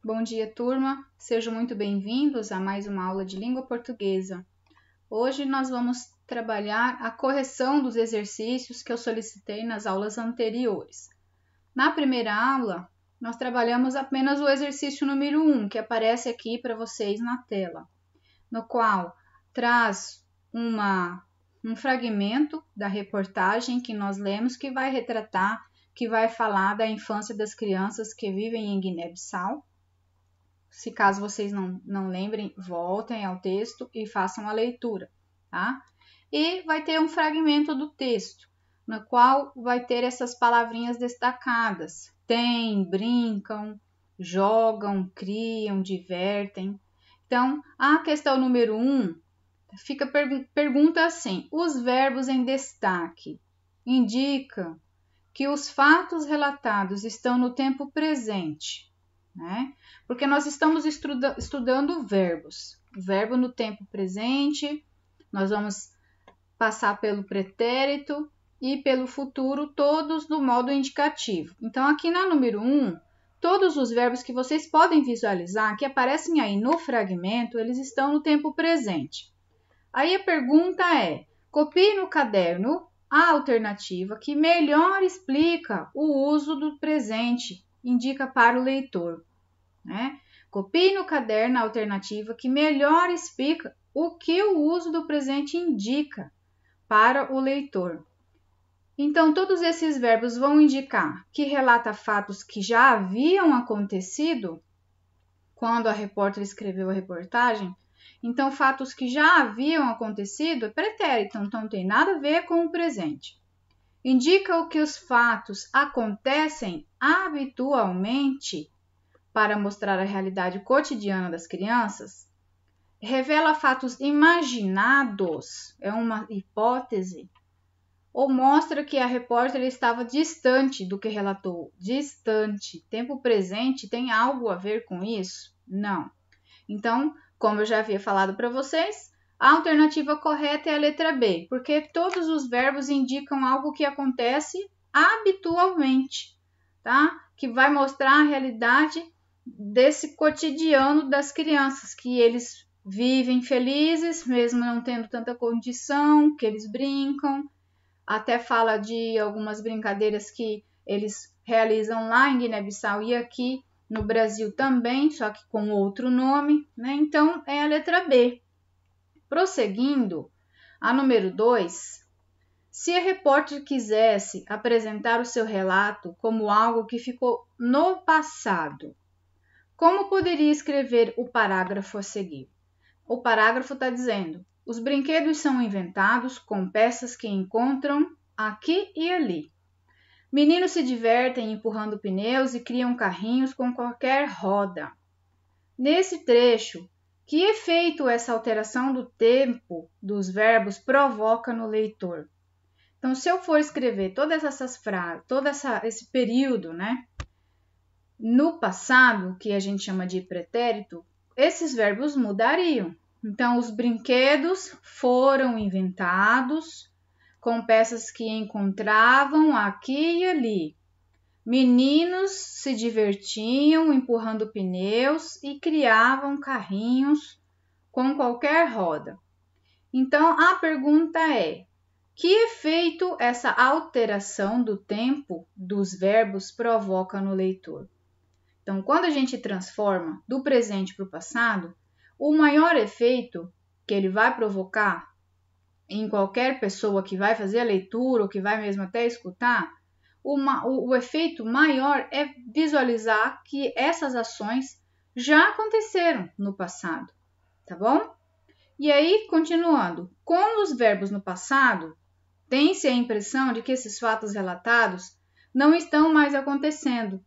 Bom dia, turma! Sejam muito bem-vindos a mais uma aula de língua portuguesa. Hoje nós vamos trabalhar a correção dos exercícios que eu solicitei nas aulas anteriores. Na primeira aula, nós trabalhamos apenas o exercício número 1, que aparece aqui para vocês na tela, no qual traz um fragmento da reportagem que nós lemos, que vai retratar, que vai falar da infância das crianças que vivem em Guiné-Bissau. Se caso vocês não lembrem, voltem ao texto e façam a leitura, tá? E vai ter um fragmento do texto, no qual vai ter essas palavrinhas destacadas. Tem, brincam, jogam, criam, divertem. Então, a questão número 1 pergunta assim: os verbos em destaque indicam que os fatos relatados estão no tempo presente, né? Porque nós estamos estudando verbos. O verbo no tempo presente, nós vamos passar pelo pretérito e pelo futuro, todos do modo indicativo. Então, aqui na número 1, todos os verbos que vocês podem visualizar, que aparecem aí no fragmento, eles estão no tempo presente. Aí a pergunta é: copie no caderno a alternativa que melhor explica o uso do presente, indica para o leitor, né? Copie no caderno a alternativa que melhor explica o que o uso do presente indica para o leitor. Então, todos esses verbos vão indicar que relata fatos que já haviam acontecido quando a repórter escreveu a reportagem. Então, fatos que já haviam acontecido é pretérito, então não tem nada a ver com o presente. Indica o que os fatos acontecem habitualmente para mostrar a realidade cotidiana das crianças. Revela fatos imaginados, é uma hipótese, ou mostra que a repórter estava distante do que relatou. Distante, tempo presente, tem algo a ver com isso? Não. Então, como eu já havia falado para vocês, a alternativa correta é a letra B, porque todos os verbos indicam algo que acontece habitualmente, tá? Que vai mostrar a realidade desse cotidiano das crianças, que eles vivem felizes, mesmo não tendo tanta condição, que eles brincam. Até fala de algumas brincadeiras que eles realizam lá em Guiné-Bissau e aqui no Brasil também, só que com outro nome, né? Então, é a letra B. Prosseguindo, a número 2, se a repórter quisesse apresentar o seu relato como algo que ficou no passado, como poderia escrever o parágrafo a seguir? O parágrafo está dizendo: os brinquedos são inventados com peças que encontram aqui e ali. Meninos se divertem empurrando pneus e criam carrinhos com qualquer roda. Nesse trecho, que efeito essa alteração do tempo dos verbos provoca no leitor? Então, se eu for escrever todas essas frases, esse período, né, no passado, que a gente chama de pretérito, esses verbos mudariam. Então, os brinquedos foram inventados com peças que encontravam aqui e ali. Meninos se divertiam empurrando pneus e criavam carrinhos com qualquer roda. Então, a pergunta é: que efeito essa alteração do tempo dos verbos provoca no leitor? Então, quando a gente transforma do presente para o passado, o maior efeito que ele vai provocar em qualquer pessoa que vai fazer a leitura ou que vai mesmo até escutar, o efeito maior é visualizar que essas ações já aconteceram no passado, tá bom? E aí, continuando, com os verbos no passado, tem-se a impressão de que esses fatos relatados não estão mais acontecendo.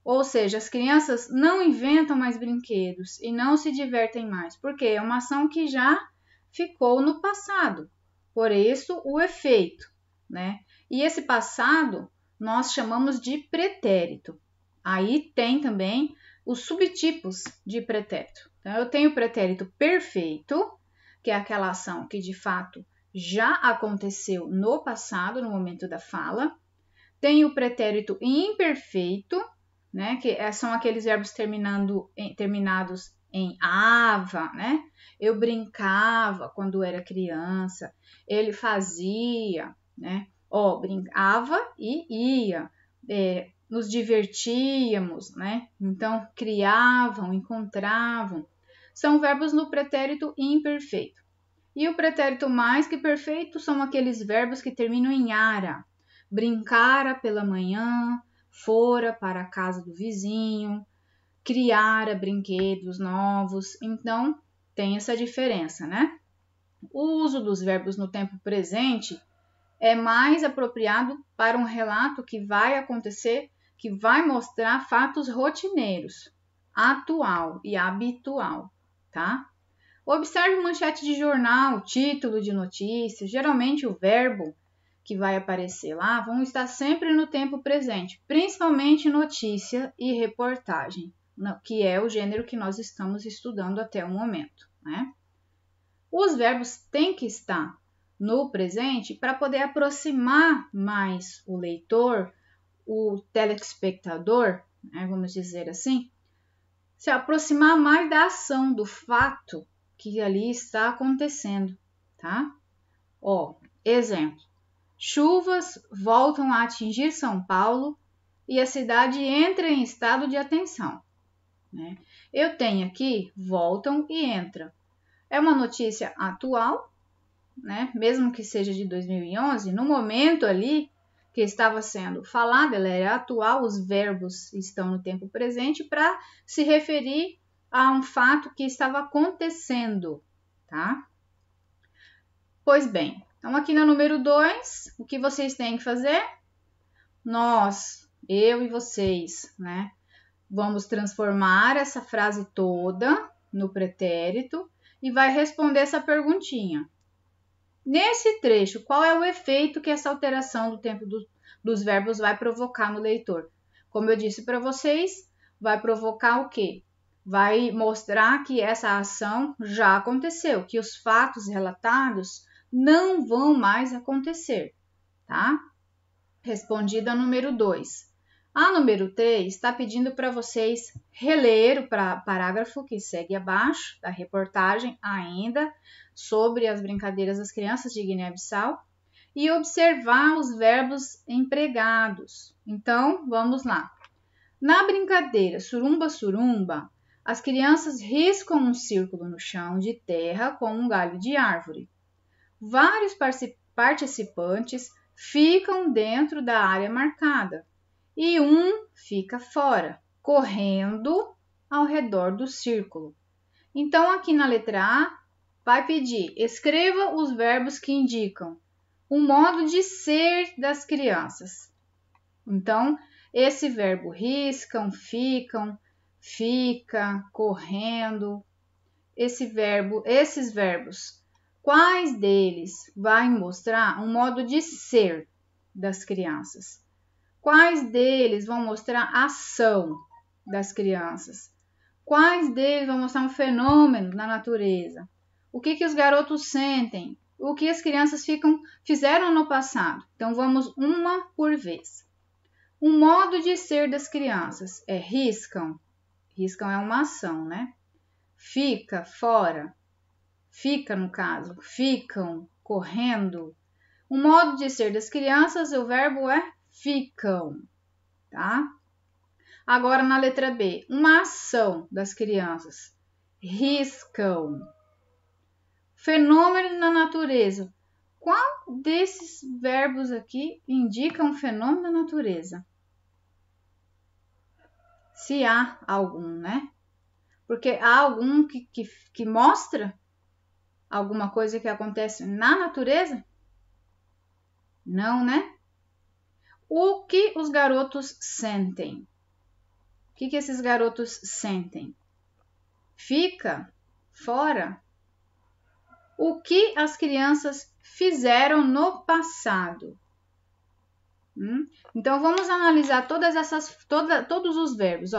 Ou seja, as crianças não inventam mais brinquedos e não se divertem mais, porque é uma ação que já ficou no passado. Por isso, o efeito, né? E esse passado nós chamamos de pretérito. Aí tem também os subtipos de pretérito. Então, eu tenho o pretérito perfeito, que é aquela ação que de fato já aconteceu no passado, no momento da fala. tem o pretérito imperfeito, né? Que são aqueles verbos terminados em ava, né? Eu brincava quando era criança, ele fazia, né? Brincava e ia, nos divertíamos, né? Então, criavam, encontravam. São verbos no pretérito imperfeito. E o pretérito mais que perfeito são aqueles verbos que terminam em ara. Brincara pela manhã, fora para a casa do vizinho, criara brinquedos novos. Então, tem essa diferença, né? O uso dos verbos no tempo presente é mais apropriado para um relato que vai acontecer, que vai mostrar fatos rotineiros, atual e habitual, tá? Observe manchete de jornal, título de notícia, geralmente o verbo que vai aparecer lá vão estar sempre no tempo presente, principalmente notícia e reportagem, que é o gênero que nós estamos estudando até o momento, né? Os verbos têm que estar no presente para poder aproximar mais o leitor, o telespectador, né, vamos dizer assim, se aproximar mais da ação, do fato que ali está acontecendo, tá? Exemplo. Chuvas voltam a atingir São Paulo e a cidade entra em estado de atenção, né? Eu tenho aqui voltam e entra. É uma notícia atual, né? Mesmo que seja de 2011, no momento ali que estava sendo falada, ela é atual, os verbos estão no tempo presente para se referir a um fato que estava acontecendo, tá? Pois bem, então aqui no número 2, o que vocês têm que fazer? Nós, eu e vocês, né? Vamos transformar essa frase toda no pretérito e vai responder essa perguntinha. Nesse trecho, qual é o efeito que essa alteração do tempo dos verbos vai provocar no leitor? Como eu disse para vocês, vai provocar o quê? Vai mostrar que essa ação já aconteceu, que os fatos relatados não vão mais acontecer, tá? Respondida número 2. A número 3 está pedindo para vocês reler o parágrafo que segue abaixo da reportagem ainda sobre as brincadeiras das crianças de Guiné-Bissau e observar os verbos empregados. Então, vamos lá. Na brincadeira surumba-surumba, as crianças riscam um círculo no chão de terra com um galho de árvore. Vários participantes ficam dentro da área marcada e um fica fora, correndo ao redor do círculo. Então, aqui na letra A, vai pedir, escreva os verbos que indicam o modo de ser das crianças. Então, esse verbo riscam, ficam, fica, correndo, esses verbos, quais deles vai mostrar um modo de ser das crianças? Quais deles vão mostrar a ação das crianças? Quais deles vão mostrar um fenômeno na natureza? O que os garotos sentem? O que as crianças fizeram no passado? Então, vamos uma por vez. O modo de ser das crianças é riscam. Riscam é uma ação, né? Fica, fora. Fica, no caso. Ficam, correndo. O modo de ser das crianças, o verbo é ficam, tá? Agora, na letra B, uma ação das crianças. Riscam. Fenômeno na natureza. Qual desses verbos aqui indica um fenômeno na natureza? Se há algum, né? Porque há algum que mostra alguma coisa que acontece na natureza? Não, né? O que os garotos sentem? O que esses garotos sentem? Fica, fora. O que as crianças fizeram no passado? Então, vamos analisar todos os verbos.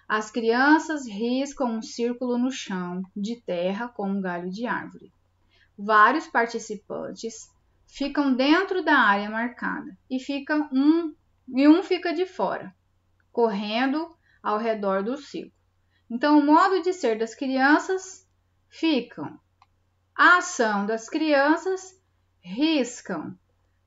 As crianças riscam um círculo no chão de terra com um galho de árvore. Vários participantes ficam dentro da área marcada e fica um e um fica de fora, correndo ao redor do círculo. Então, o modo de ser das crianças ficam. A ação das crianças riscam.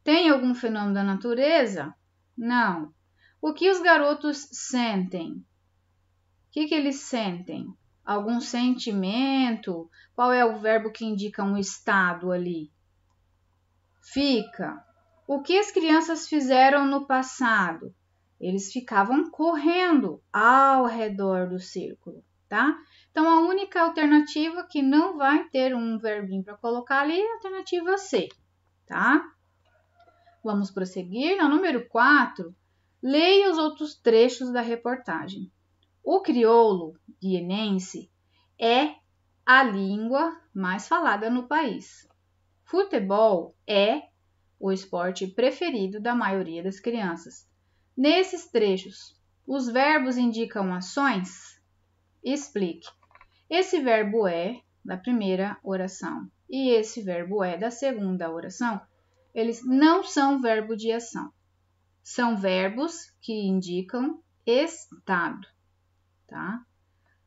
Tem algum fenômeno da natureza? Não. O que os garotos sentem? O que eles sentem? Algum sentimento? Qual é o verbo que indica um estado ali? Fica. O que as crianças fizeram no passado? Eles ficavam correndo ao redor do círculo, tá? Então, a única alternativa que não vai ter um verbinho para colocar ali é a alternativa C, tá? Vamos prosseguir. Na número 4, leia os outros trechos da reportagem. O crioulo guineense é a língua mais falada no país. Futebol é o esporte preferido da maioria das crianças. Nesses trechos, os verbos indicam ações? Explique. Esse verbo é da primeira oração e esse verbo é da segunda oração. Eles não são verbo de ação. São verbos que indicam estado, tá?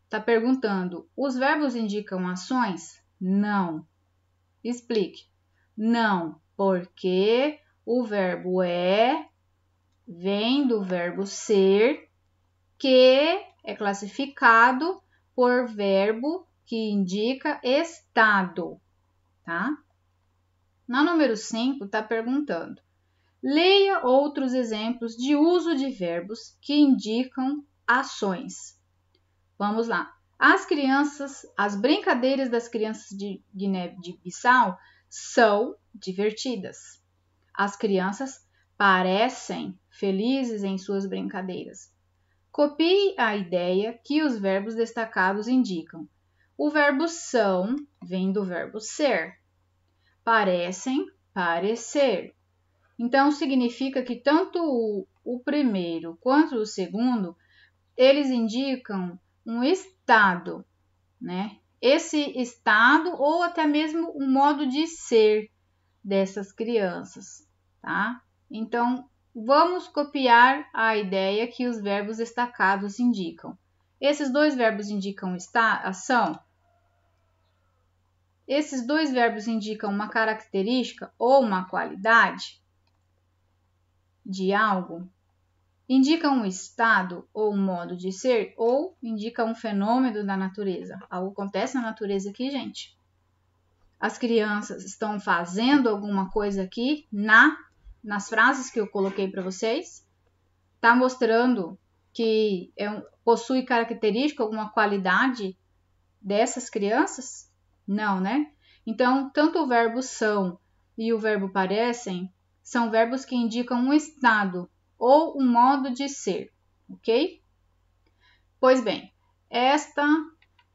Tá perguntando, os verbos indicam ações? Não. Explique. Não, porque o verbo é vem do verbo ser, que é classificado por verbo que indica estado, tá? Na número 5, está perguntando, leia outros exemplos de uso de verbos que indicam ações. Vamos lá. As brincadeiras das crianças de Guiné-Bissau são divertidas. As crianças parecem felizes em suas brincadeiras. Copie a ideia que os verbos destacados indicam. O verbo são vem do verbo ser. Parecem, parecer. Então, significa que tanto o primeiro quanto o segundo, eles indicam um estado, né? Esse estado ou até mesmo um modo de ser dessas crianças, tá? Então, vamos copiar a ideia que os verbos destacados indicam. Esses dois verbos indicam ação? Esses dois verbos indicam uma característica ou uma qualidade de algo? Indicam um estado ou um modo de ser? Ou indicam um fenômeno da natureza? Algo acontece na natureza aqui, gente. As crianças estão fazendo alguma coisa aqui nas frases que eu coloquei para vocês? Está mostrando que possui característica, alguma qualidade dessas crianças? Não, né? Então, tanto o verbo são e o verbo parecem são verbos que indicam um estado ou um modo de ser, ok? Pois bem, esta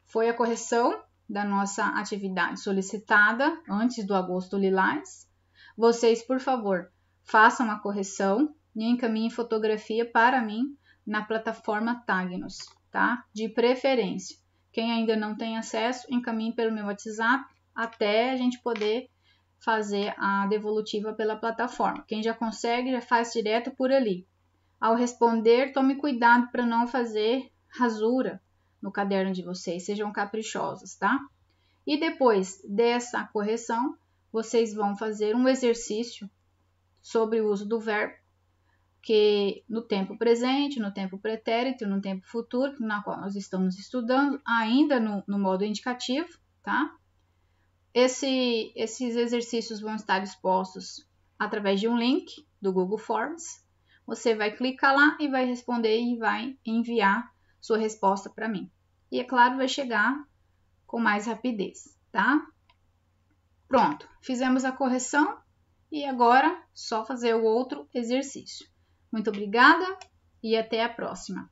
foi a correção da nossa atividade solicitada antes do agosto lilás. Vocês, por favor, façam a correção e encaminhem fotografia para mim na plataforma Tagnos, tá? De preferência. Quem ainda não tem acesso, encaminhe pelo meu WhatsApp até a gente poder fazer a devolutiva pela plataforma. Quem já consegue, já faz direto por ali. Ao responder, tome cuidado para não fazer rasura no caderno de vocês, sejam caprichosos, tá? E depois dessa correção, vocês vão fazer um exercício sobre o uso do verbo, que no tempo presente, no tempo pretérito, no tempo futuro, na qual nós estamos estudando, ainda no modo indicativo, tá? Esses exercícios vão estar expostos através de um link do Google Forms. Você vai clicar lá e vai responder e vai enviar sua resposta para mim. E, é claro, vai chegar com mais rapidez, tá? Pronto, fizemos a correção e agora só fazer o outro exercício. Muito obrigada e até a próxima.